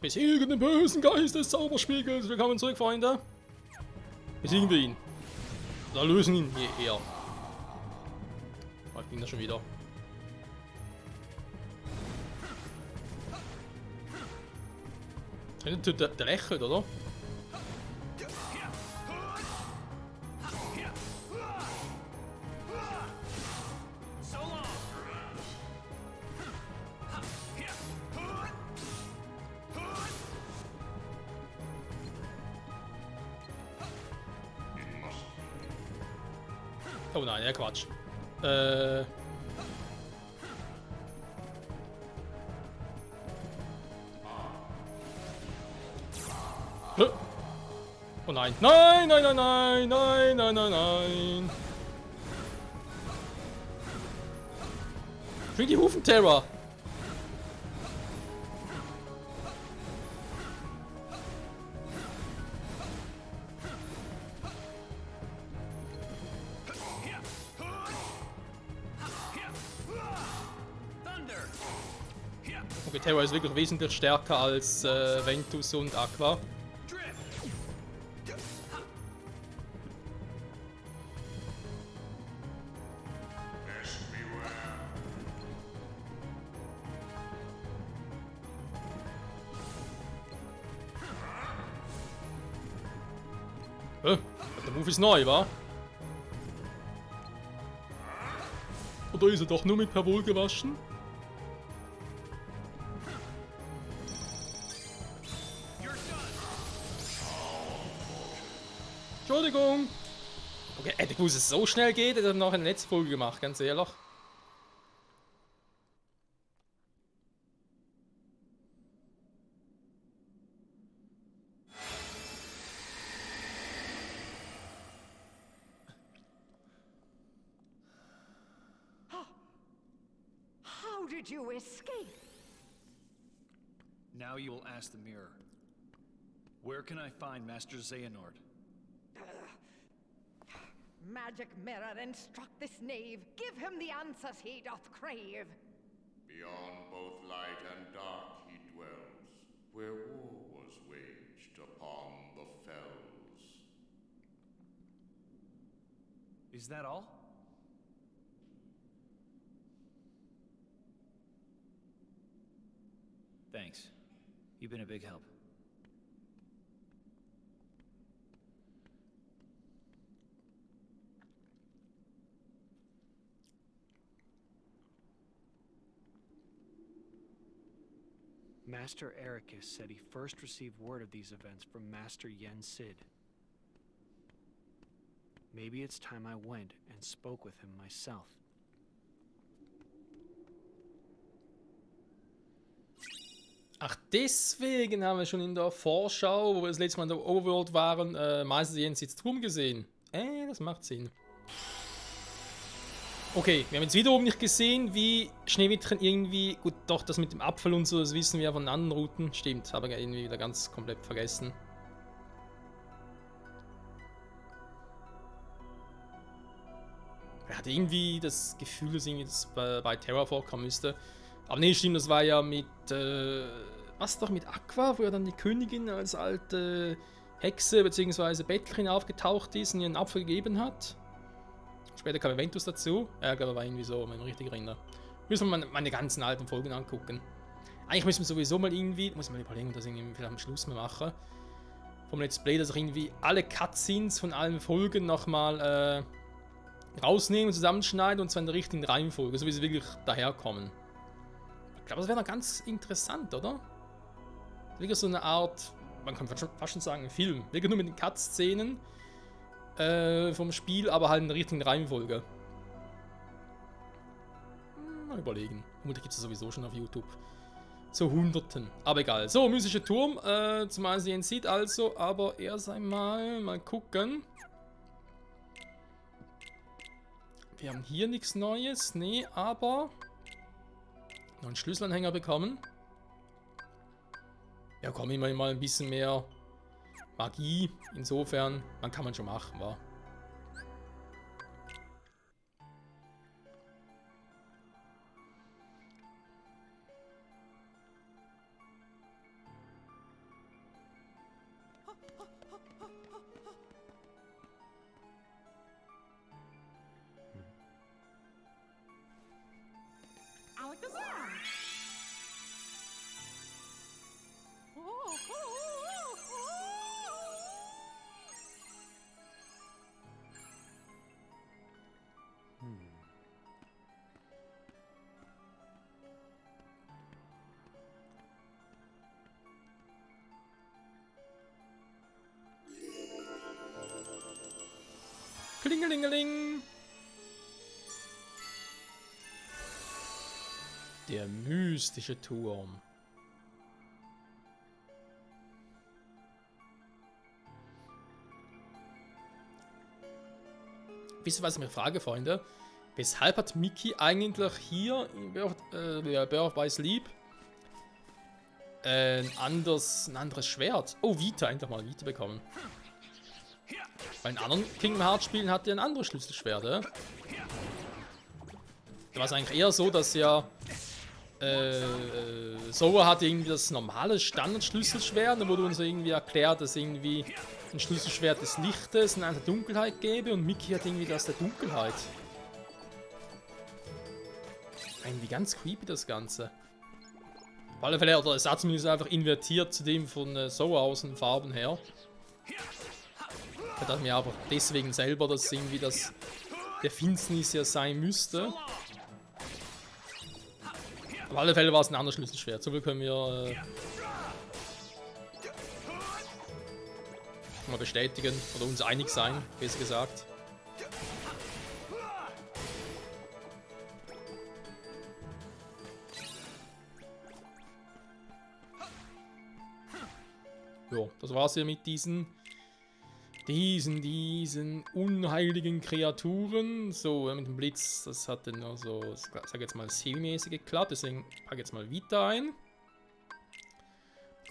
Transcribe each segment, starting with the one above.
Besiegen den bösen Geist des Zauberspiegels. Willkommen zurück, Freunde. Besiegen wir ihn. Oder lösen ihn eher. Was ging da schon wieder? Der lächelt, oder? Oh nein, ja Quatsch. Oh nein. Nein, nein, nein, nein, nein, nein, nein, nein. Bring die Hufen, Terra. Okay, Terra ist wirklich wesentlich stärker als Ventus und Aqua. Der Move ist neu, wa? Oder ist er doch nur mit Perwohl gewaschen? Entschuldigung! Okay, hätte ich gewusst, dass es so schnell geht, hätte er noch eine Netzfolge gemacht, ganz ehrlich. How did you escape? Now you will ask the mirror. Where can I find Master Xehanort? Magic mirror, instruct this knave. Give him the answers he doth crave. Beyond both light and dark he dwells, where war was waged upon the fells. Is that all? Thanks. You've been a big help. Master Ericus said he first received word of these events from Master Yen Sid. Maybe it's time I went and spoke with him myself. Ach, deswegen haben wir schon in der Vorschau, wo wir das letzte Mal in der Overworld waren, Meister Jensids Turm gesehen. Das macht Sinn. Okay, wir haben jetzt wiederum nicht gesehen, wie Schneewittchen irgendwie... Gut, doch, das mit dem Apfel und so, das wissen wir ja von anderen Routen. Stimmt, habe ich irgendwie wieder ganz komplett vergessen. Er hatte irgendwie das Gefühl, dass irgendwie das bei Terra vorkommen müsste. Aber nee, stimmt, das war ja mit... was doch mit Aqua, wo ja dann die Königin als alte Hexe bzw. Bettlerin aufgetaucht ist und ihr einen Apfel gegeben hat. Später kam Ventus dazu. Ja, glaube, war irgendwie so, wenn ich mich richtig erinnere. Müssen wir meine ganzen alten Folgen angucken. Eigentlich müssen wir sowieso mal irgendwie, muss ich mal überlegen, dass ich irgendwie vielleicht am Schluss mal mache. Vom Let's Play, dass ich irgendwie alle Cutscenes von allen Folgen nochmal rausnehmen und zusammenschneiden und zwar in der richtigen Reihenfolge, so wie sie wirklich daherkommen. Ich glaube, das wäre noch ganz interessant, oder? Wirklich so eine Art, man kann fast schon sagen, ein Film. Wirklich nur mit den Cut-Szenen vom Spiel, aber halt in der richtigen Reihenfolge. Mal überlegen. Vermutlich gibt es sowieso schon auf YouTube. So Hunderten. Aber egal. So, mystischer Turm. Zumal sie ihn sieht also, aber erst einmal mal gucken. Wir haben hier nichts Neues. Nee, aber noch einen Schlüsselanhänger bekommen. Ja, komm, immerhin mal ein bisschen mehr Magie. Insofern, man kann man schon machen, wa? Alakazam! Oh, oh, oh, Klingelingeling! Der mystische Turm. Wisst ihr, was ich mich frage, Freunde? Weshalb hat Mickey eigentlich hier in Birth by Sleep ein anderes Schwert? Oh, Vita, endlich mal Vita bekommen. Bei den anderen Kingdom Hearts Spielen hat er ein anderes Schlüsselschwert, Da war es eigentlich eher so, dass ja Sora hatte irgendwie das normale Standard-Schlüsselschwert, da wurde uns irgendwie erklärt, dass irgendwie ein Schlüsselschwert des Lichtes und eins der Dunkelheit gäbe und Mickey hat irgendwie das der Dunkelheit. Irgendwie ganz creepy das Ganze. Auf alle Fälle, oder es hat zumindest einfach invertiert zu dem von Sora aus den Farben her. Ich dachte mir aber deswegen selber, dass irgendwie das der Finsternis ja sein müsste. Auf alle Fälle war es ein anderes Schlüsselschwert. So viel können wir mal bestätigen oder uns einig sein, besser gesagt. Ja, das war's hier mit diesen unheiligen Kreaturen. So, mit dem Blitz, das hat dann nur so, sag jetzt mal, semi-mäßig geklappt. Deswegen packe ich jetzt mal Vita ein.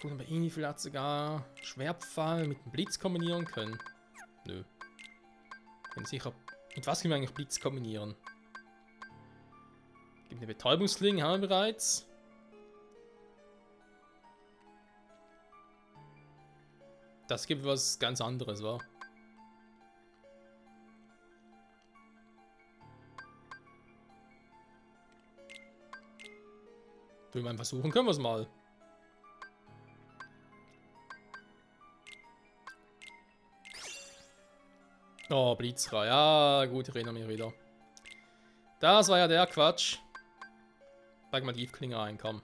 Gucken, ob wir irgendwie vielleicht sogar Schwertpfeil mit dem Blitz kombinieren können. Nö. Bin sicher. Mit was können wir eigentlich Blitz kombinieren? Gibt eine Betäubungsklinge, haben wir bereits. Das gibt was ganz anderes, wa? Will man versuchen, können wir es mal. Oh, Blitzra. Ja, gut, ich erinnere mich wieder. Das war ja der Quatsch. Pack mal die Klinge ein, komm.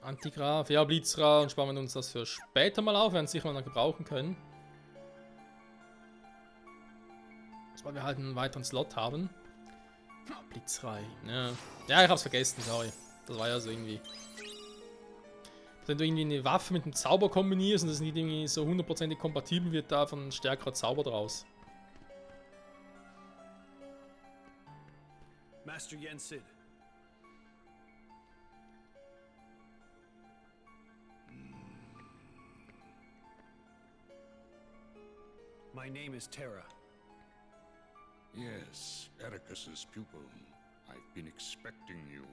Antigraf, ja, Blitzra, und sparen wir uns das für später mal auf, werden es sicher mal noch gebrauchen können. Weil wir halt einen weiteren Slot haben. Oh, Blitzrei, ja. Ja, ich hab's vergessen, sorry. Das war ja so irgendwie. Wenn du irgendwie eine Waffe mit einem Zauber kombinierst und das nicht irgendwie so 100% kompatibel wird, davon ein stärkerer Zauber draus. Master Yen Sid. My name is Terra. Yes, Ericus's pupil. I've been expecting you.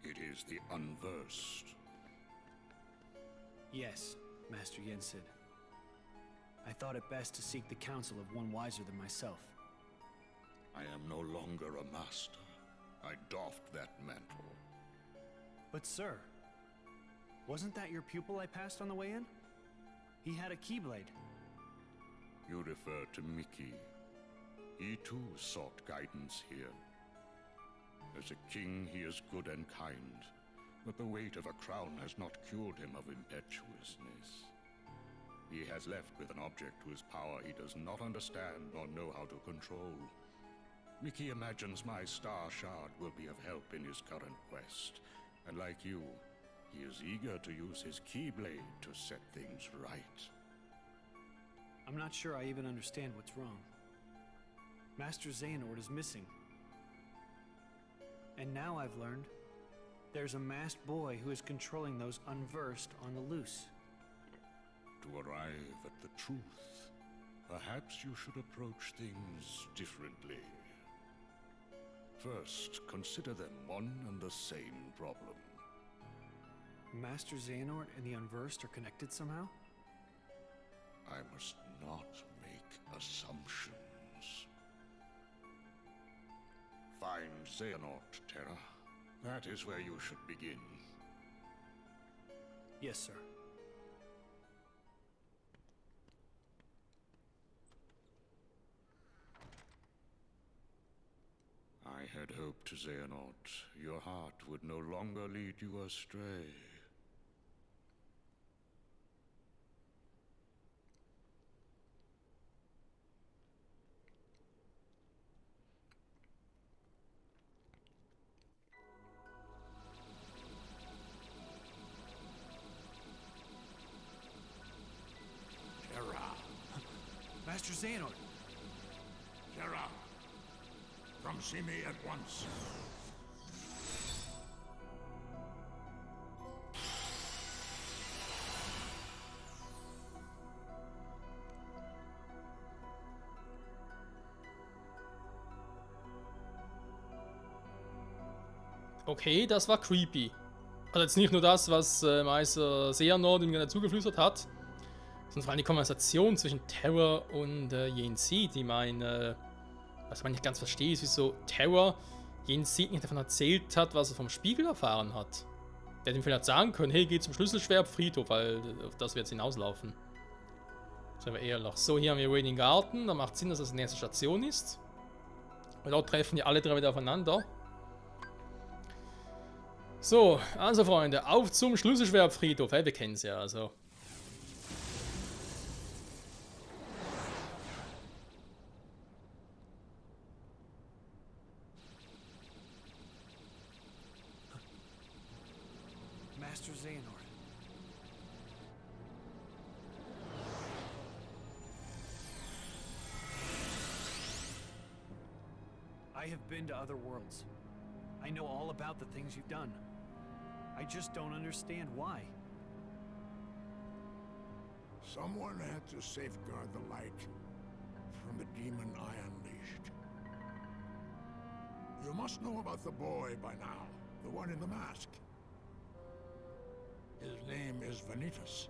It is the Unversed. Yes, Master Yen Sid. I thought it best to seek the counsel of one wiser than myself. I am no longer a master. I doffed that mantle. But sir, wasn't that your pupil I passed on the way in? He had a Keyblade. You refer to Mickey. He too sought guidance here. As a king, he is good and kind, but the weight of a crown has not cured him of impetuousness. He has left with an object whose power he does not understand or know how to control. Mickey imagines my Star Shard will be of help in his current quest, and like you, he is eager to use his Keyblade to set things right. I'm not sure I even understand what's wrong. Master Xehanort is missing. And now I've learned there's a masked boy who is controlling those unversed on the loose. To arrive at the truth, perhaps you should approach things differently. First, consider them one and the same problem. Master Xehanort and the Unversed are connected somehow? I must not make assumptions. Find Xehanort, Terra. That is where you should begin. Yes, sir. I had hoped, Xehanort, your heart would no longer lead you astray. Terra! Master Xehanort! Terra! Come see me at once. Okay, das war creepy. Also jetzt nicht nur das, was Meister Xehanort ihm gerade zugeflüstert hat, sondern vor allem die Konversation zwischen Terra und Yen Sid. Ich meine, was man nicht ganz versteht, ist, wieso Terra Yen Sid nicht davon erzählt hat, was er vom Spiegel erfahren hat. Der hätte ihm vielleicht sagen können, hey, geh zum Schlüsselschwert-Friedhof, weil auf das wird es hinauslaufen. Sagen wir ehrlich. So, hier haben wir Waiting Garden, da macht Sinn, dass das die nächste Station ist. Und dort treffen ja alle drei wieder aufeinander. So, also Freunde, auf zum Schlüsselschwert-Friedhof. Hey, wir kennen es ja, also. Master Xehanort. I have been to other worlds. I know all about the things you've done. I just don't understand why. Someone had to safeguard the light from the demon I unleashed. You must know about the boy by now, the one in the mask. His name is Vanitas,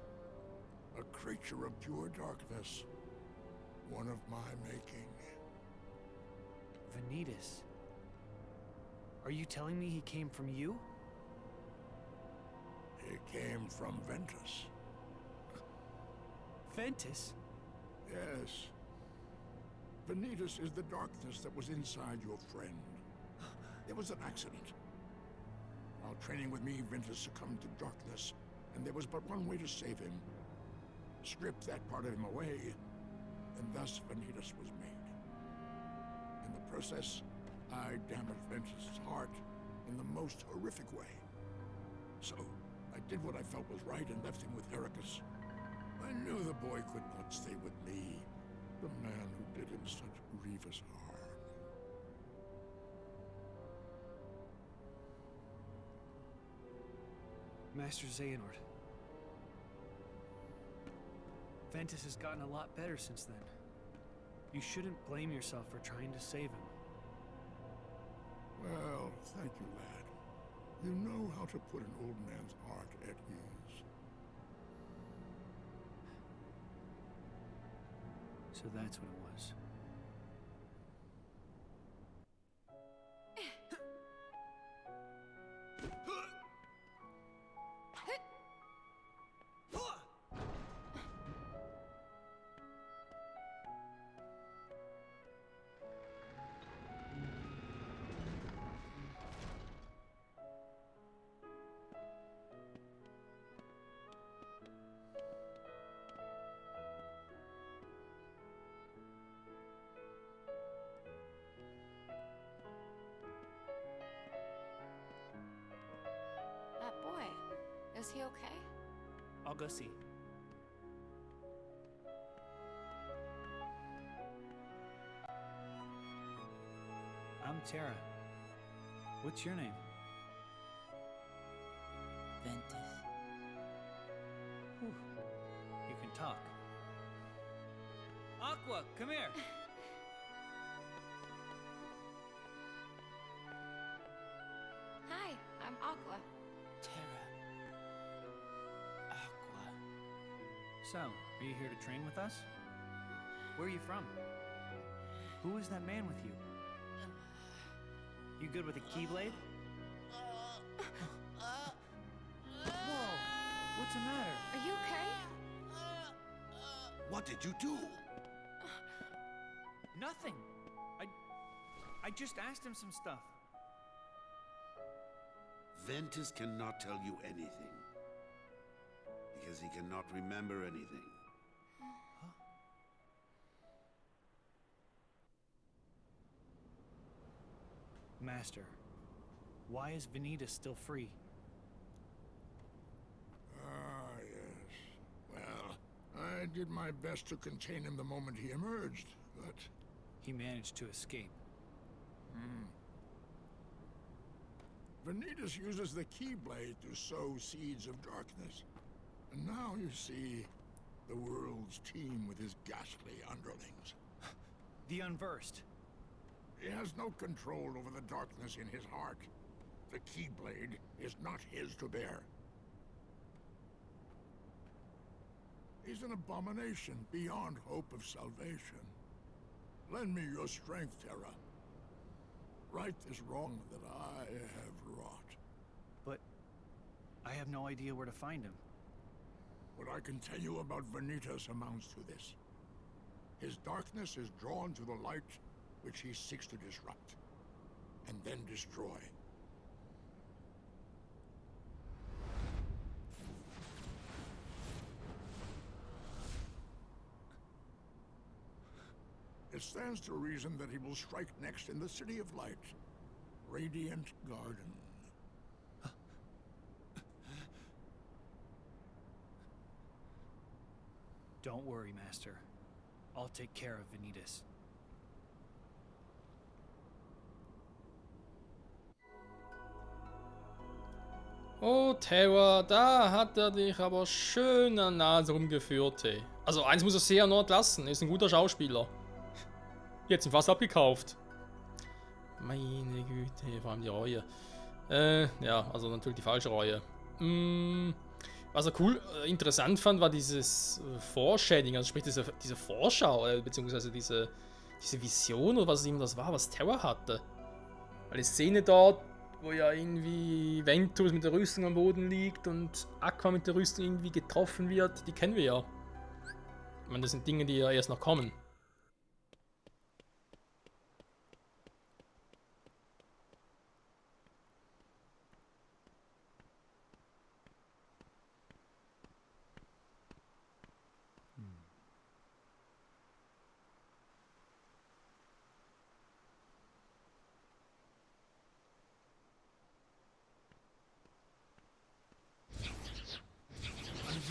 a creature of pure darkness, one of my making. Vanitas. Are you telling me he came from you? He came from Ventus. Ventus? Yes. Vanitas is the darkness that was inside your friend. It was an accident. While training with me, Ventus succumbed to darkness, and there was but one way to save him. Strip that part of him away, and thus Vanitas was made. In the process, I damaged Ventus' heart in the most horrific way. So, I did what I felt was right and left him with Ericus. I knew the boy could not stay with me, the man who did him such grievous harm. Master Xehanort. Ventus has gotten a lot better since then. You shouldn't blame yourself for trying to save him. Well, thank you, lad. You know how to put an old man's heart at ease. So that's what it was. That boy, is he okay? I'll go see. I'm Terra. What's your name? Ventus. Whew. You can talk. Aqua, come here! Hi, I'm Aqua. Terra. So, are you here to train with us? Where are you from? Who is that man with you? You good with a keyblade? Whoa! What's the matter? Are you okay? What did you do? Nothing. I just asked him some stuff. Ventus cannot tell you anything. Because he cannot remember anything. Master, why is Vanitas still free? Ah, yes. Well, I did my best to contain him the moment he emerged, but... He managed to escape. Vanitas uses the Keyblade to sow seeds of darkness. And now you see the world's teem with his ghastly underlings. The Unversed. He has no control over the darkness in his heart. The Keyblade is not his to bear. He's an abomination beyond hope of salvation. Lend me your strength, Terra. Right this wrong that I have wrought. But I have no idea where to find him. What I can tell you about Vanitas amounts to this. His darkness is drawn to the light which he seeks to disrupt, and then destroy. It stands to reason that he will strike next in the City of Light, Radiant Garden. Don't worry, Master. I'll take care of Vanitas. Oh, Terra, da hat er dich aber schön an der Nase rumgeführt, hey. Also, eins muss er sehr Nord lassen, er ist ein guter Schauspieler. Jetzt ihn fast abgekauft. Meine Güte, vor allem die Reue. Ja, also natürlich die falsche Reue. Was er cool, interessant fand, war dieses Foreshading, also sprich diese Vorschau, beziehungsweise diese Vision oder was immer das war, was Terra hatte. Weil die Szene dort, wo ja irgendwie Ventus mit der Rüstung am Boden liegt und Aqua mit der Rüstung irgendwie getroffen wird, die kennen wir ja. Ich meine, das sind Dinge, die ja erst noch kommen.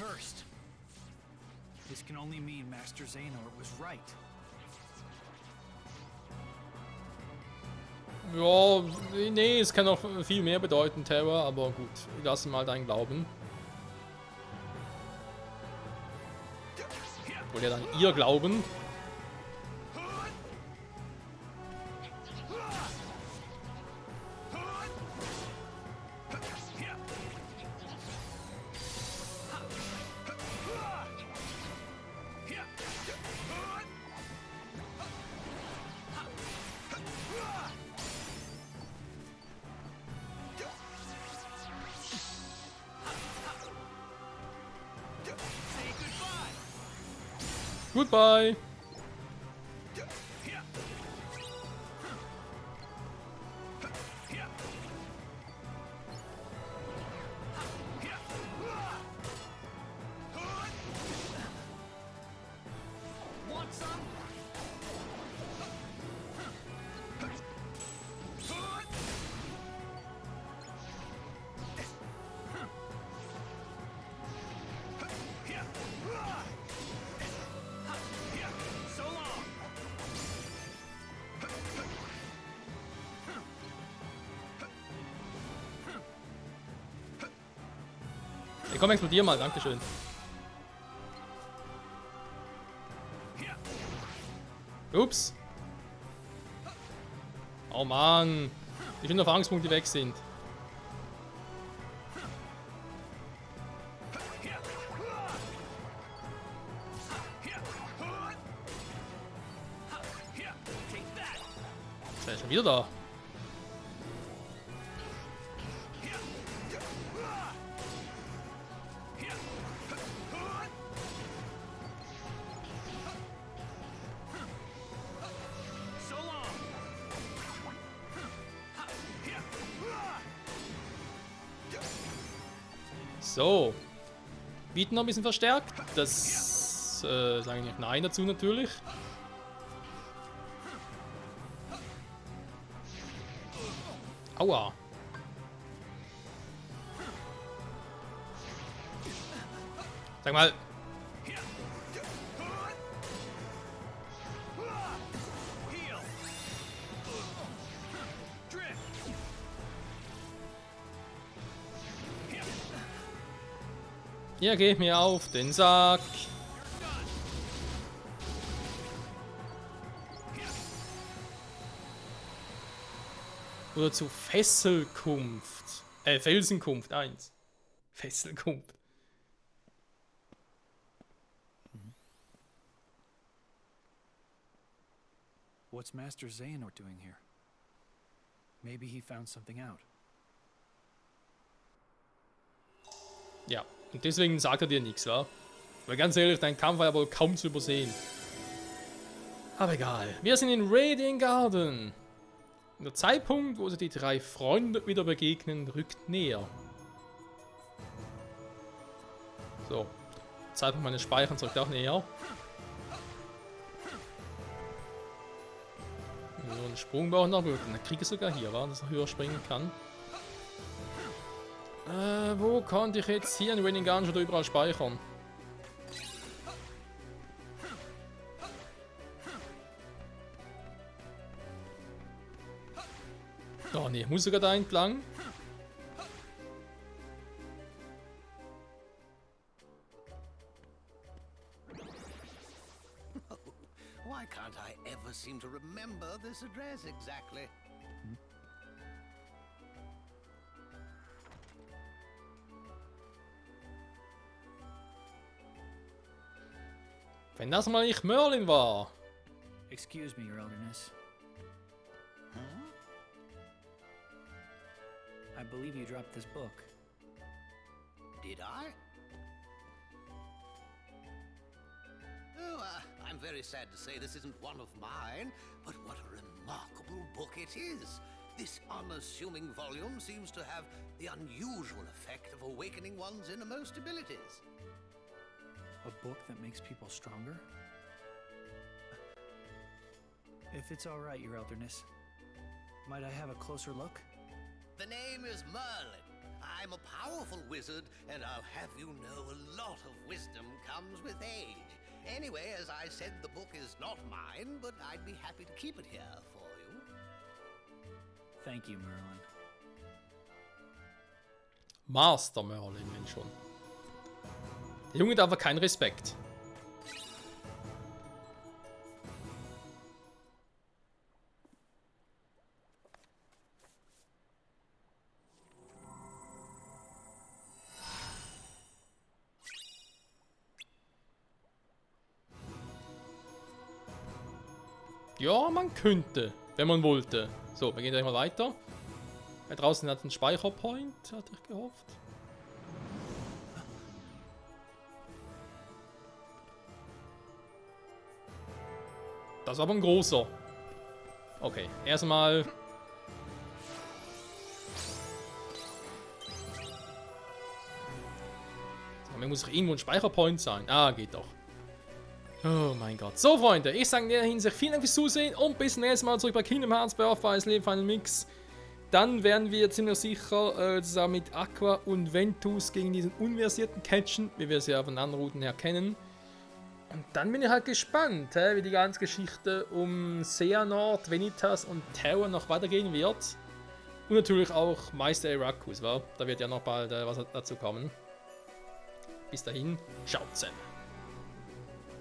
Unversed. This can only mean Master Xehanort was right. Ja, nee, es kann auch viel mehr bedeuten, Terra, aber gut, lass mal deinen Glauben. Obwohl ja dann ihr Glauben. Goodbye. Komm, explodier mal, dankeschön. Ups. Oh Mann. Wie viele Erfahrungspunkte weg sind. Wieder da. So. Bieten noch ein bisschen verstärkt. Das sage ich Nein dazu natürlich. Aua. Sag mal. Ja, geht mir auf den Sack. Oder zu Fesselkunft. Felsenkunft 1. Fesselkunft. What's Master Xehanort doing here? Maybe he found something out. Ja, und deswegen sagt er dir nichts, wa? Weil ganz ehrlich, dein Kampf war ja wohl kaum zu übersehen. Aber egal. Wir sind in Radiant Garden. Und der Zeitpunkt, wo sie die drei Freunde wieder begegnen, rückt näher. So. Der Zeitpunkt meines Speicherns rückt auch näher. So, einen Sprung brauchen wir noch. Dann kriege ich sogar hier, wa? Dass er höher springen kann. Wo konnte ich jetzt hier in Radiant Garden schon überall speichern? Oh ne, ich muss sogar da entlang. Why can't I ever seem to remember this address exactly? Wenn das mal nicht Merlin war. Excuse me, Your Elderness. I believe you dropped this book. Did I? Oh, I'm very sad to say this isn't one of mine, but what a remarkable book it is. This unassuming volume seems to have the unusual effect of awakening one's innermost abilities. A book that makes people stronger? If it's all right, Your Elderness, might I have a closer look? The name is Merlin. I'm a powerful wizard, and I'll have you know a lot of wisdom comes with age. Anyway, as I said, the book is not mine, but I'd be happy to keep it here for you. Thank you, Merlin. Master Merlin, wenn schon. Der Junge hat aber keinen Respekt. Ja, man könnte, wenn man wollte. So, wir gehen gleich mal weiter. Da draußen hat einen Speicherpoint, hatte ich gehofft. Das ist aber ein großer. Okay, erstmal. So, mir muss doch irgendwo ein Speicherpoint sein. Ah, geht doch. Oh mein Gott. So, Freunde, ich sage in der Hinsicht vielen Dank fürs Zusehen und bis zum nächsten Mal zurück bei Kingdom Hearts bei Pathfinder Leben Final Mix. Dann werden wir ziemlich sicher zusammen mit Aqua und Ventus gegen diesen Unversierten catchen, wie wir sie ja von anderen Routen her kennen. Und dann bin ich halt gespannt, wie die ganze Geschichte um Xehanort, Vanitas und Terra noch weitergehen wird. Und natürlich auch Meister Erakus, wa? Da wird ja noch bald was dazu kommen. Bis dahin, ciao zusammen.